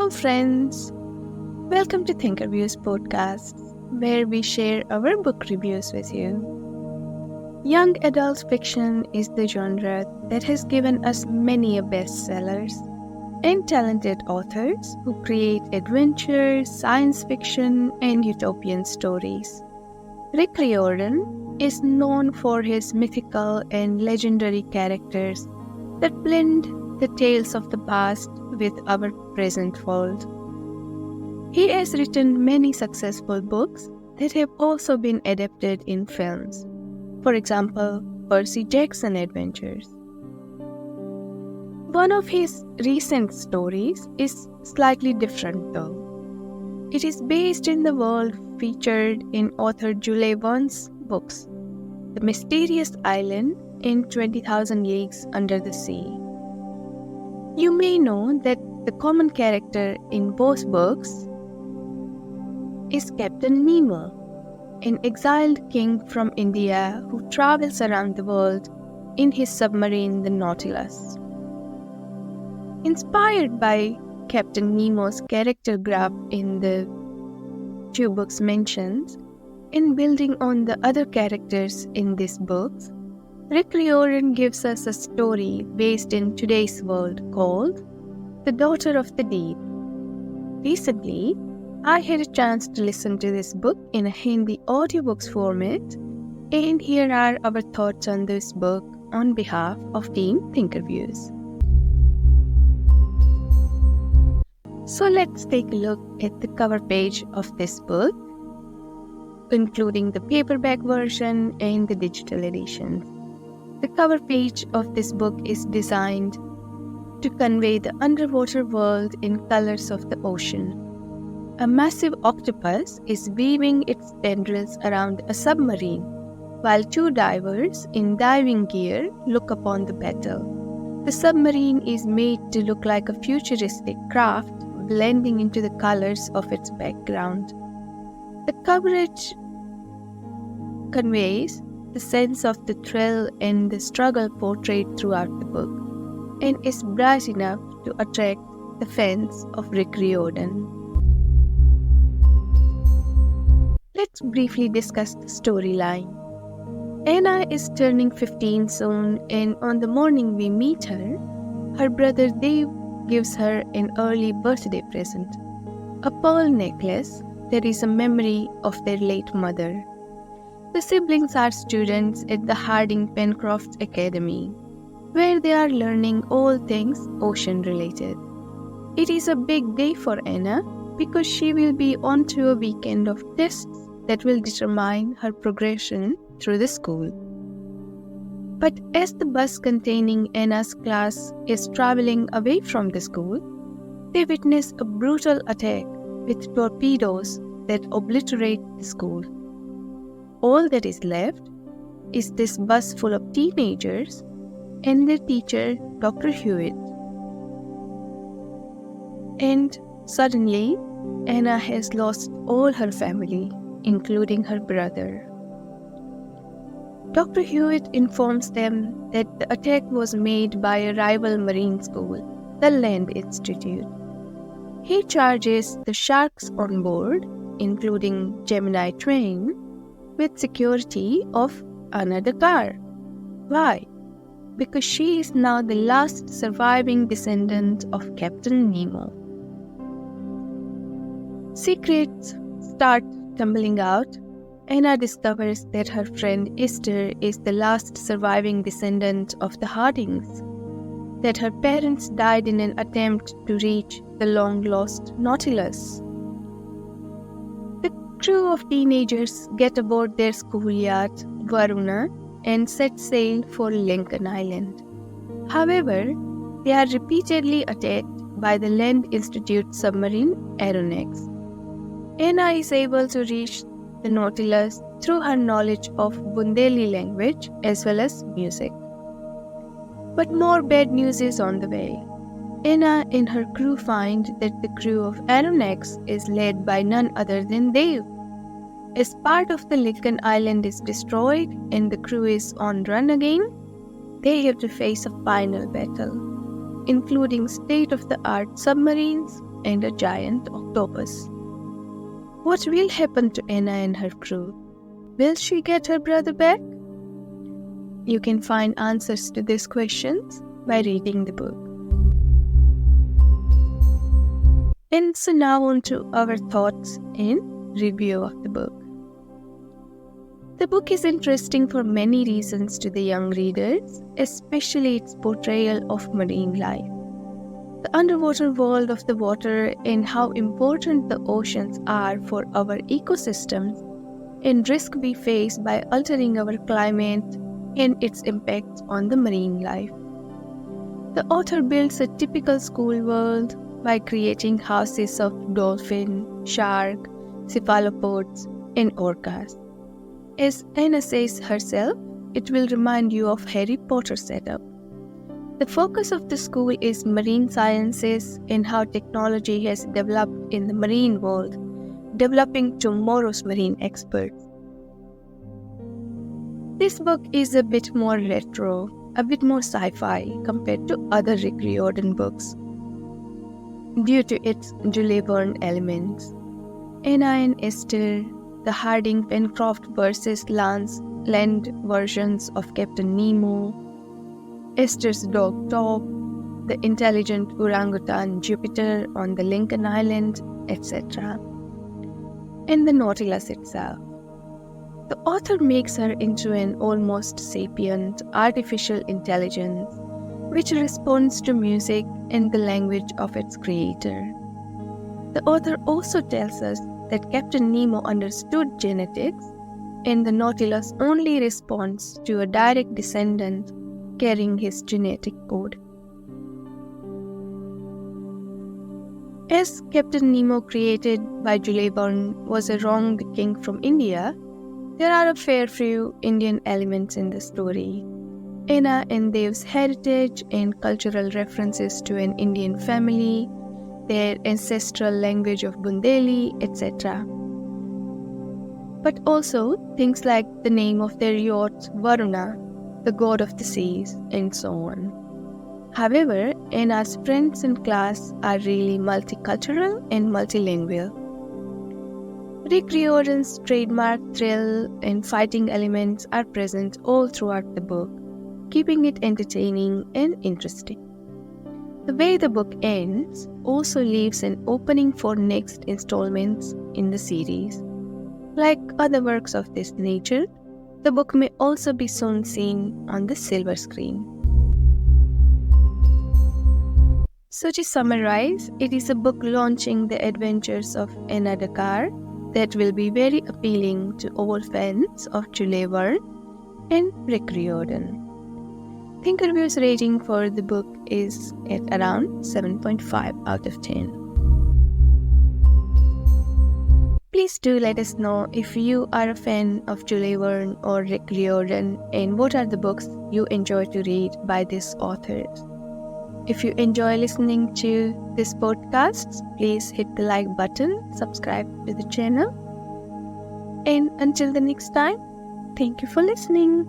Hello friends, welcome to ThinkerViews podcast, where we share our book reviews with you. Young adult fiction is the genre that has given us many bestsellers and talented authors who create adventure, science fiction, and utopian stories. Rick Riordan is known for his mythical and legendary characters that blend the tales of the past with our present world. He has written many successful books that have also been adapted in films. For example, Percy Jackson Adventures. One of his recent stories is slightly different though. It is based in the world featured in author Jules Verne's books, The Mysterious Island and 20,000 Leagues Under the Sea. You may know that the common character in both books is Captain Nemo, an exiled king from India who travels around the world in his submarine, the Nautilus. Inspired by Captain Nemo's character graph in the two books mentioned, and building on the other characters in these books, Rick Riordan gives us a story based in today's world called The Daughter of the Deep. Recently, I had a chance to listen to this book in a Hindi audiobooks format, and here are our thoughts on this book on behalf of Team ThinkerViews. So let's take a look at the cover page of this book, including the paperback version and the digital edition. The cover page of this book is designed to convey the underwater world in colors of the ocean. A massive octopus is weaving its tendrils around a submarine, while two divers in diving gear look upon the battle. The submarine is made to look like a futuristic craft blending into the colors of its background. The coverage conveys the sense of the thrill and the struggle portrayed throughout the book, and is bright enough to attract the fans of Rick Riordan. Let's briefly discuss the storyline. Anna is turning 15 soon, and on the morning we meet her, her brother Dave gives her an early birthday present, a pearl necklace that is a memory of their late mother. The siblings are students at the Harding Pencroft Academy, where they are learning all things ocean-related. It is a big day for Anna because she will be on to a weekend of tests that will determine her progression through the school. But as the bus containing Anna's class is traveling away from the school, they witness a brutal attack with torpedoes that obliterate the school. All that is left is this bus full of teenagers and their teacher, Dr. Hewitt. And suddenly, Anna has lost all her family, including her brother. Dr. Hewitt informs them that the attack was made by a rival marine school, the Land Institute. He charges the sharks on board, including Gemini Twain, with security of Anna Dakkar. Why? Because she is now the last surviving descendant of Captain Nemo. Secrets start tumbling out. Anna discovers that her friend Esther is the last surviving descendant of the Hardings, that her parents died in an attempt to reach the long-lost Nautilus. The crew of teenagers get aboard their school yacht, Varuna, and set sail for Lincoln Island. However, they are repeatedly attacked by the Land Institute submarine Aeronax. Anna is able to reach the Nautilus through her knowledge of Bundeli language as well as music. But more bad news is on the way. Anna and her crew find that the crew of Aeronax is led by none other than Dave. As part of the Lincoln Island is destroyed and the crew is on run again, they have to face a final battle, including state-of-the-art submarines and a giant octopus. What will happen to Anna and her crew? Will she get her brother back? You can find answers to these questions by reading the book. And so now on to our thoughts and review of the book. The book is interesting for many reasons to the young readers, especially its portrayal of marine life. The underwater world of the water and how important the oceans are for our ecosystems and risk we face by altering our climate and its impacts on the marine life. The author builds a typical school world by creating houses of dolphin, shark, cephalopods, and orcas. As Anna says herself, it will remind you of Harry Potter setup. The focus of the school is marine sciences and how technology has developed in the marine world, developing tomorrow's marine experts. This book is a bit more retro, a bit more sci-fi compared to other Rick Riordan books due to its Jules Verne elements. Anna and Esther, the Harding Pencroft versus land versions of Captain Nemo, Esther's dog Top, the intelligent orangutan Jupiter on the Lincoln Island, etc., and the Nautilus itself. The author makes her into an almost sapient artificial intelligence which responds to music and the language of its creator. The author also tells us that Captain Nemo understood genetics and the Nautilus only responds to a direct descendant carrying his genetic code. As Captain Nemo, created by Jules Verne, was a wronged king from India, there are a fair few Indian elements in the story. Anna and Dev's heritage and cultural references to an Indian family, their ancestral language of Bundeli, etc. But also things like the name of their yacht Varuna, the god of the seas, and so on. However, Anna's friends and class are really multicultural and multilingual. Rick Riordan's trademark thrill and fighting elements are present all throughout the book, keeping it entertaining and interesting. The way the book ends also leaves an opening for next installments in the series. Like other works of this nature, the book may also be soon seen on the silver screen. So to summarize, it is a book launching the adventures of Anna Dakkar that will be very appealing to all fans of Jules Verne and Rick Riordan. ThinkerViews rating for the book is at around 7.5 out of 10. Please do let us know if you are a fan of Jules Verne or Rick Riordan and what are the books you enjoy to read by these authors. If you enjoy listening to this podcast, please hit the like button, subscribe to the channel, and until the next time, thank you for listening.